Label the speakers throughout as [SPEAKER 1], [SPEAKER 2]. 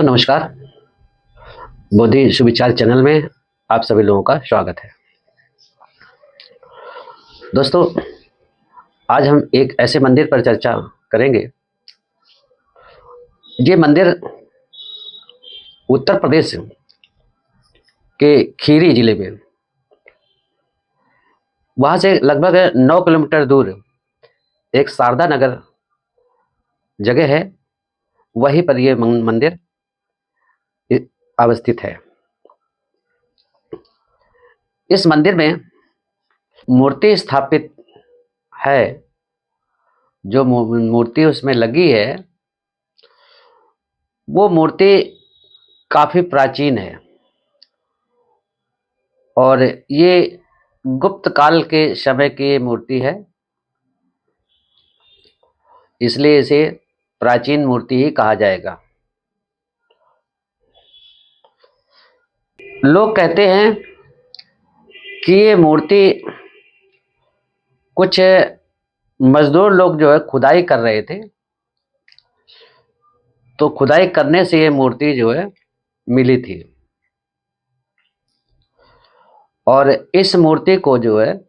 [SPEAKER 1] नमस्कार। बोधि सुविचार चैनल में आप सभी लोगों का स्वागत है। दोस्तों, आज हम एक ऐसे मंदिर पर चर्चा करेंगे। ये मंदिर उत्तर प्रदेश के खीरी जिले में, वहाँ से लगभग 9 किलोमीटर दूर एक शारदा नगर जगह है, वहीं पर यह मंदिर अवस्थित है। इस मंदिर में मूर्ति स्थापित है। जो मूर्ति उसमें लगी है वो मूर्ति काफी प्राचीन है और ये गुप्त काल के समय की मूर्ति है, इसलिए इसे प्राचीन मूर्ति ही कहा जाएगा। लोग कहते हैं कि ये मूर्ति कुछ मजदूर लोग जो है खुदाई कर रहे थे, तो खुदाई करने से ये मूर्ति जो है मिली थी और इस मूर्ति को जो है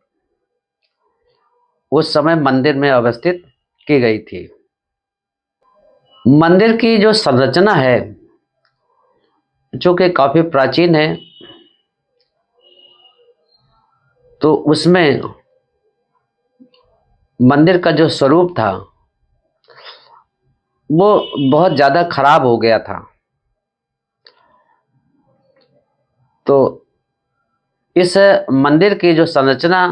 [SPEAKER 1] उस समय मंदिर में अवस्थित की गई थी। मंदिर की जो संरचना है, जो कि काफी प्राचीन है, तो उसमें मंदिर का जो स्वरूप था वो बहुत ज़्यादा खराब हो गया था। तो इस मंदिर की जो संरचना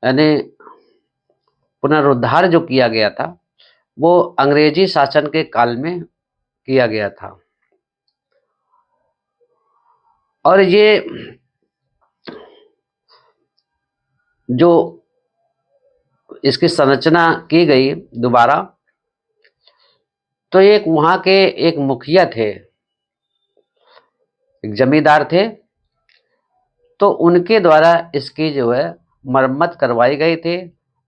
[SPEAKER 1] यानी पुनरुद्धार जो किया गया था वो अंग्रेजी शासन के काल में किया गया था और ये जो इसकी संरचना की गई दोबारा, तो एक वहाँ के एक मुखिया थे, एक जमींदार थे, तो उनके द्वारा इसकी जो है मरम्मत करवाई गई थी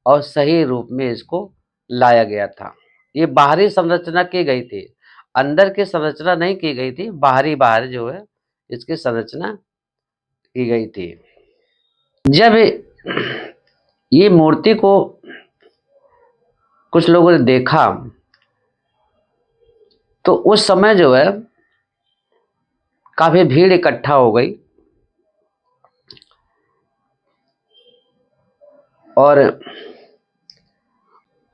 [SPEAKER 1] और सही रूप में इसको लाया गया था। ये बाहरी संरचना की गई थी, अंदर की संरचना नहीं की गई थी, बाहर जो है इसकी संरचना की गई थी। जब ये मूर्ति को कुछ लोगों ने देखा तो उस समय जो है काफी भीड़ इकट्ठा हो गई और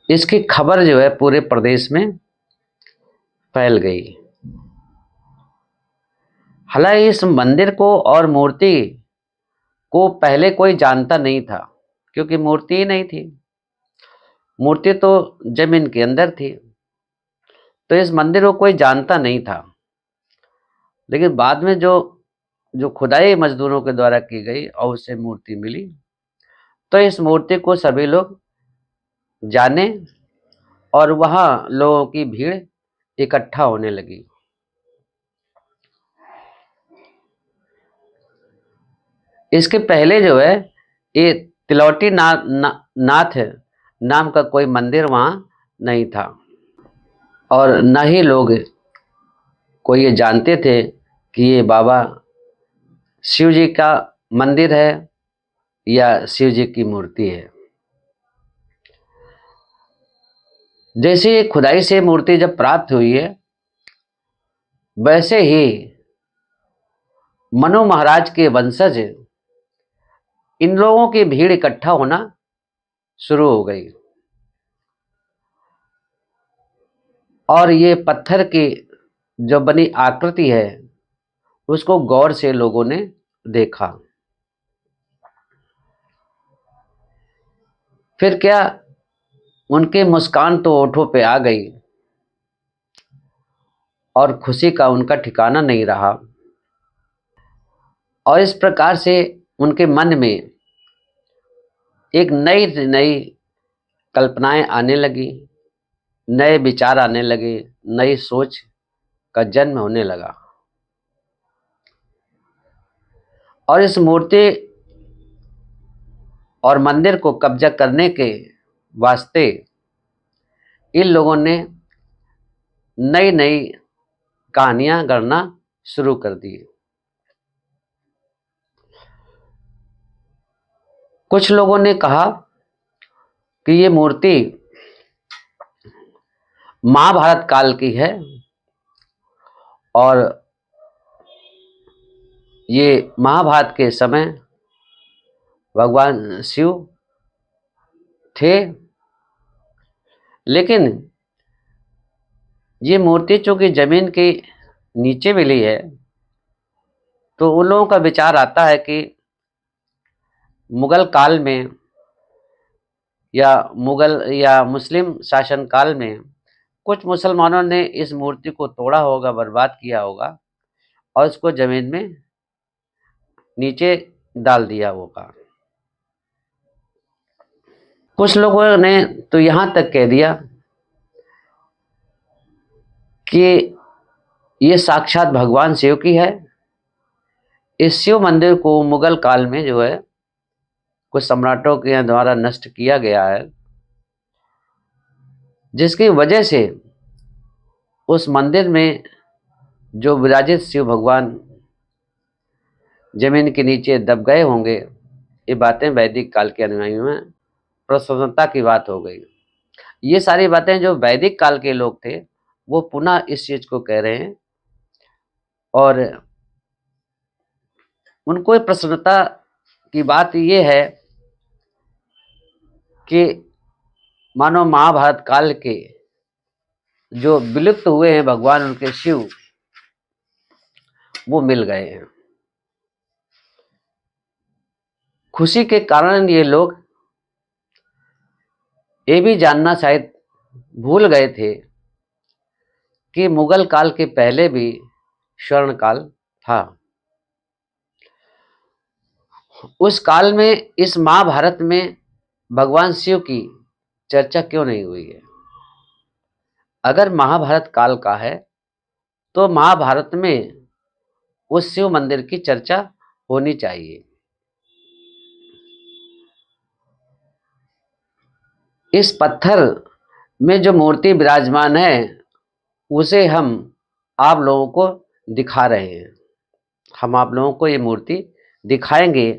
[SPEAKER 1] इसकी खबर जो है पूरे प्रदेश में फैल गई। हालांकि इस मंदिर को और मूर्ति को पहले कोई जानता नहीं था, क्योंकि मूर्ति ही नहीं थी, मूर्ति तो जमीन के अंदर थी, तो इस मंदिर को कोई जानता नहीं था। लेकिन बाद में जो खुदाई मजदूरों के द्वारा की गई और उससे मूर्ति मिली, तो इस मूर्ति को सभी लोग जाने और वहां लोगों की भीड़ इकट्ठा होने लगी। इसके पहले जो है ये तिलौटी नाथ नाम का कोई मंदिर वहां नहीं था और न ही लोग कोई ये जानते थे कि ये बाबा शिव जी का मंदिर है या शिव जी की मूर्ति है। जैसे खुदाई से मूर्ति जब प्राप्त हुई है, वैसे ही मनु महाराज के वंशज इन लोगों की भीड़ इकट्ठा होना शुरू हो गई और ये पत्थर की जो बनी आकृति है उसको गौर से लोगों ने देखा। फिर क्या, उनकी मुस्कान तो होठों पे आ गई और खुशी का उनका ठिकाना नहीं रहा और इस प्रकार से उनके मन में एक नई नई कल्पनाएं आने लगी, नए विचार आने लगे, नई सोच का जन्म होने लगा और इस मूर्ति और मंदिर को कब्जा करने के वास्ते इन लोगों ने नई नई कहानियां गढ़ना शुरू कर दी। कुछ लोगों ने कहा कि ये मूर्ति महाभारत काल की है और ये महाभारत के समय भगवान शिव थे। लेकिन ये मूर्ति चूंकि जमीन के नीचे मिली है, तो उन लोगों का विचार आता है कि मुगल काल में या मुगल या मुस्लिम शासन काल में कुछ मुसलमानों ने इस मूर्ति को तोड़ा होगा, बर्बाद किया होगा और इसको जमीन में नीचे डाल दिया होगा। कुछ लोगों ने तो यहां तक कह दिया कि ये साक्षात भगवान शिव की है। इस शिव मंदिर को मुगल काल में जो है कुछ सम्राटों के द्वारा नष्ट किया गया है, जिसकी वजह से उस मंदिर में जो विराजित शिव भगवान जमीन के नीचे दब गए होंगे। ये बातें वैदिक काल के अनुयायियों में प्रसन्नता की बात हो गई। ये सारी बातें जो वैदिक काल के लोग थे वो पुनः इस चीज को कह रहे हैं और उनको प्रसन्नता की बात ये है कि मानो महाभारत काल के जो विलुप्त हुए हैं भगवान उनके शिव, वो मिल गए हैं। खुशी के कारण ये लोग ये भी जानना शायद भूल गए थे कि मुगल काल के पहले भी स्वर्ण काल था। उस काल में इस महाभारत में भगवान शिव की चर्चा क्यों नहीं हुई है? अगर महाभारत काल का है तो महाभारत में उस शिव मंदिर की चर्चा होनी चाहिए। इस पत्थर में जो मूर्ति विराजमान है उसे हम आप लोगों को दिखा रहे हैं। हम आप लोगों को ये मूर्ति दिखाएंगे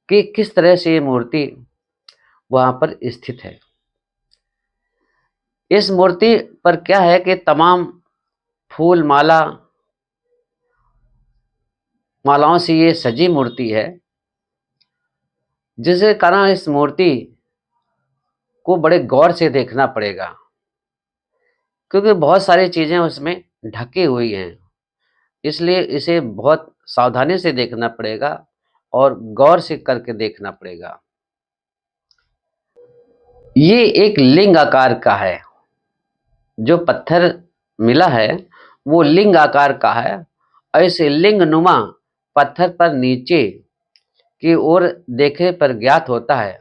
[SPEAKER 1] कि किस तरह से ये मूर्ति वहां पर स्थित है। इस मूर्ति पर क्या है कि तमाम फूल मालाओं से ये सजी मूर्ति है, जिसके कारण इस मूर्ति को बड़े गौर से देखना पड़ेगा, क्योंकि बहुत सारी चीजें उसमें ढकी हुई हैं। इसलिए इसे बहुत सावधानी से देखना पड़ेगा और गौर से करके देखना पड़ेगा। ये एक लिंग आकार का है, जो पत्थर मिला है वो लिंग आकार का है। ऐसे लिंग नुमा पत्थर पर नीचे की ओर देखने पर ज्ञात होता है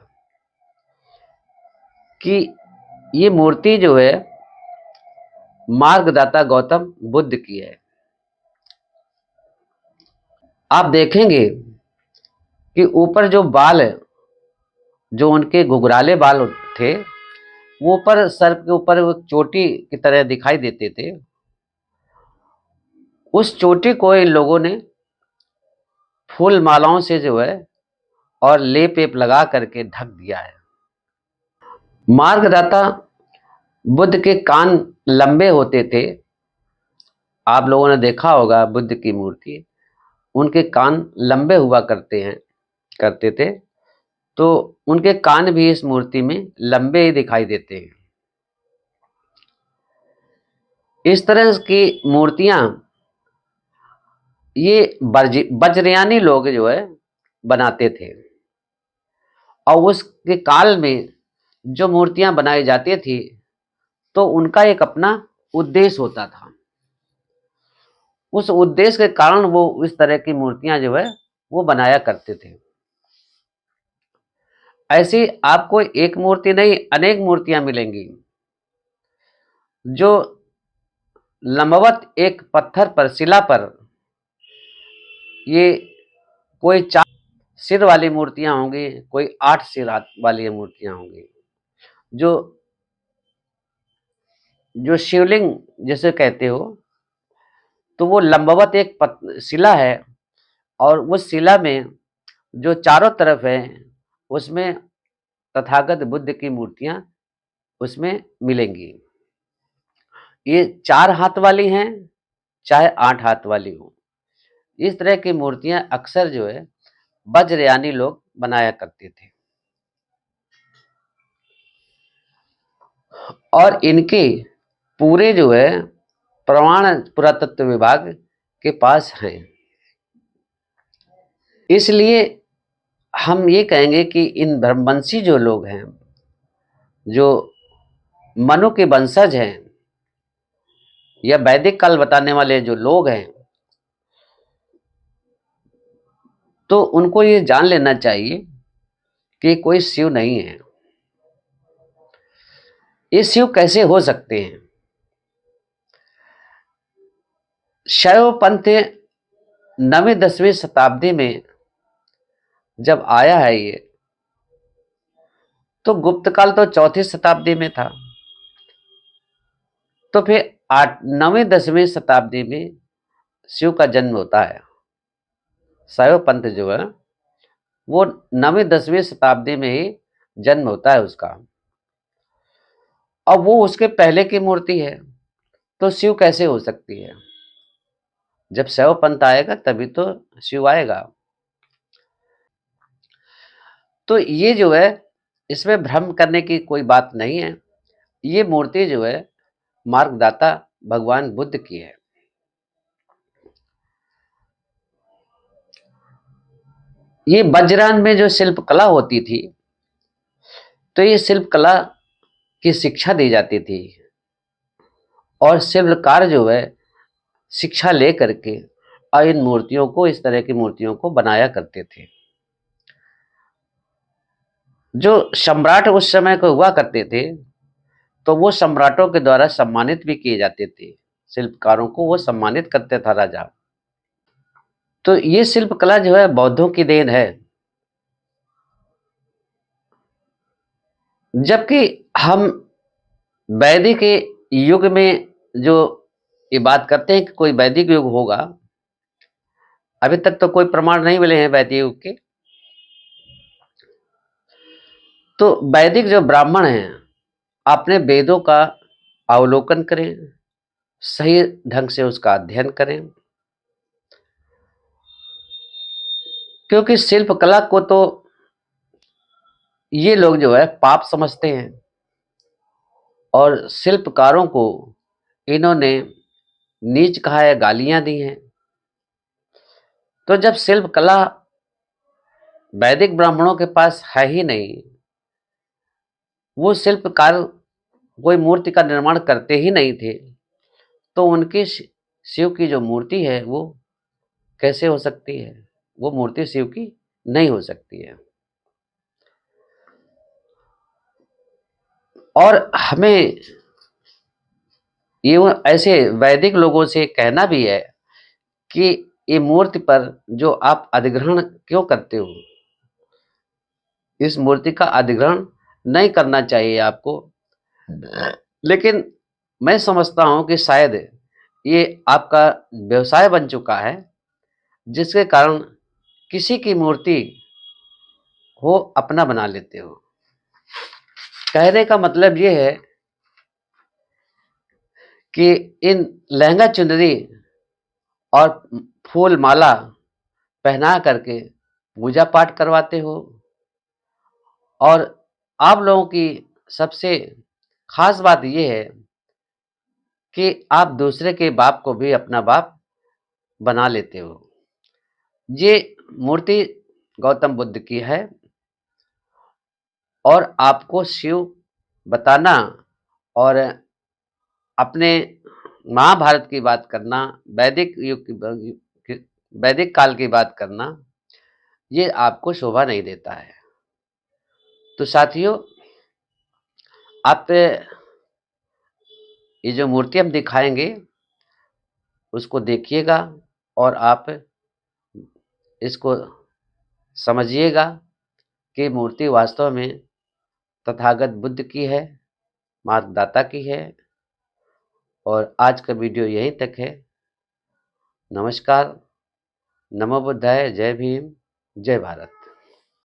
[SPEAKER 1] कि ये मूर्ति जो है मार्गदाता गौतम बुद्ध की है। आप देखेंगे कि ऊपर जो बाल, जो उनके घुघराले बाल थे, वो ऊपर सर के ऊपर चोटी की तरह दिखाई देते थे। उस चोटी को इन लोगों ने फूल मालाओं से जो है और लेप वेप लगा करके ढक दिया है। मार्गदाता बुद्ध के कान लंबे होते थे। आप लोगों ने देखा होगा बुद्ध की मूर्ति, उनके कान लंबे हुआ करते थे, तो उनके कान भी इस मूर्ति में लंबे ही दिखाई देते हैं। इस तरह की मूर्तियां ये वज्रयानी लोग जो है बनाते थे, और उसके काल में जो मूर्तियां बनाई जाती थी तो उनका एक अपना उद्देश्य होता था। उस उद्देश्य के कारण वो इस तरह की मूर्तियां जो है वो बनाया करते थे। ऐसी आपको एक मूर्ति नहीं, अनेक मूर्तियां मिलेंगी जो लंबवत एक पत्थर पर, शिला पर, ये कोई 4 सिर वाली मूर्तियां होंगी, कोई 8 सिर वाली मूर्तियां होंगी, जो जो शिवलिंग जैसे कहते हो तो वो लंबवत एक शिला है और उस शिला में जो चारों तरफ है उसमें तथागत बुद्ध की मूर्तियां उसमें मिलेंगी। ये 4 हाथ वाली हैं, चाहे 8 हाथ वाली हो। इस तरह की मूर्तियां अक्सर जो है वज्रयानी लोग बनाया करते थे और इनके पूरे जो है प्रमाण पुरातत्व विभाग के पास हैं। इसलिए हम ये कहेंगे कि इन ब्रह्मवंशी जो लोग हैं, जो मनु के वंशज हैं या वैदिक काल बताने वाले जो लोग हैं, तो उनको ये जान लेना चाहिए कि कोई शिव नहीं है। ये शिव कैसे हो सकते हैं? शैव पंथ 9वीं 10वीं शताब्दी में जब आया है ये, तो गुप्त काल तो 4थी शताब्दी में था। तो फिर 9वीं 10वीं शताब्दी में शिव का जन्म होता है। शैव पंथ जो है वो 9वीं 10वीं शताब्दी में ही जन्म होता है उसका। अब वो उसके पहले की मूर्ति है, तो शिव कैसे हो सकती है? जब शैव पंथ आएगा तभी तो शिव आएगा। तो ये जो है इसमें भ्रम करने की कोई बात नहीं है। ये मूर्ति जो है मार्गदाता भगवान बुद्ध की है। ये वज्रान में जो शिल्प कला होती थी, तो ये शिल्प कला की शिक्षा दी जाती थी और शिल्पकार जो है शिक्षा ले करके और इन मूर्तियों को, इस तरह की मूर्तियों को बनाया करते थे। जो सम्राट उस समय को हुआ करते थे, तो वो सम्राटों के द्वारा सम्मानित भी किए जाते थे। शिल्पकारों को वो सम्मानित करते था राजा। तो ये शिल्प कला जो है बौद्धों की देन है। जबकि हम वैदिक युग में जो ये बात करते हैं कि कोई वैदिक युग होगा, अभी तक तो कोई प्रमाण नहीं मिले हैं वैदिक युग के। तो वैदिक जो ब्राह्मण हैं अपने वेदों का अवलोकन करें, सही ढंग से उसका अध्ययन करें, क्योंकि शिल्प कला को तो ये लोग जो है पाप समझते हैं और शिल्पकारों को इन्होंने नीच कहा है, गालियां दी हैं। तो जब शिल्प कला वैदिक ब्राह्मणों के पास है ही नहीं, वो शिल्पकार कोई मूर्ति का निर्माण करते ही नहीं थे, तो उनकी शिव की जो मूर्ति है वो कैसे हो सकती है? वो मूर्ति शिव की नहीं हो सकती है। और हमें ये ऐसे वैदिक लोगों से कहना भी है कि ये मूर्ति पर जो आप अधिग्रहण क्यों करते हो, इस मूर्ति का अधिग्रहण नहीं करना चाहिए आपको। लेकिन मैं समझता हूं कि शायद ये आपका व्यवसाय बन चुका है, जिसके कारण किसी की मूर्ति हो अपना बना लेते हो। कहने का मतलब ये है कि इन लहंगा चुनरी और फूल माला पहना करके पूजा पाठ करवाते हो और आप लोगों की सबसे खास बात यह है कि आप दूसरे के बाप को भी अपना बाप बना लेते हो। ये मूर्ति गौतम बुद्ध की है और आपको शिव बताना और अपने महाभारत की बात करना, वैदिक युग की, वैदिक काल की बात करना, ये आपको शोभा नहीं देता है। तो साथियों, आप ये जो मूर्ति हम दिखाएंगे उसको देखिएगा और आप इसको समझिएगा कि मूर्ति वास्तव में तथागत बुद्ध की है, मार्गदाता की है। और आज का वीडियो यहीं तक है। नमस्कार, नमो बुद्धाय, जय भीम, जय भारत।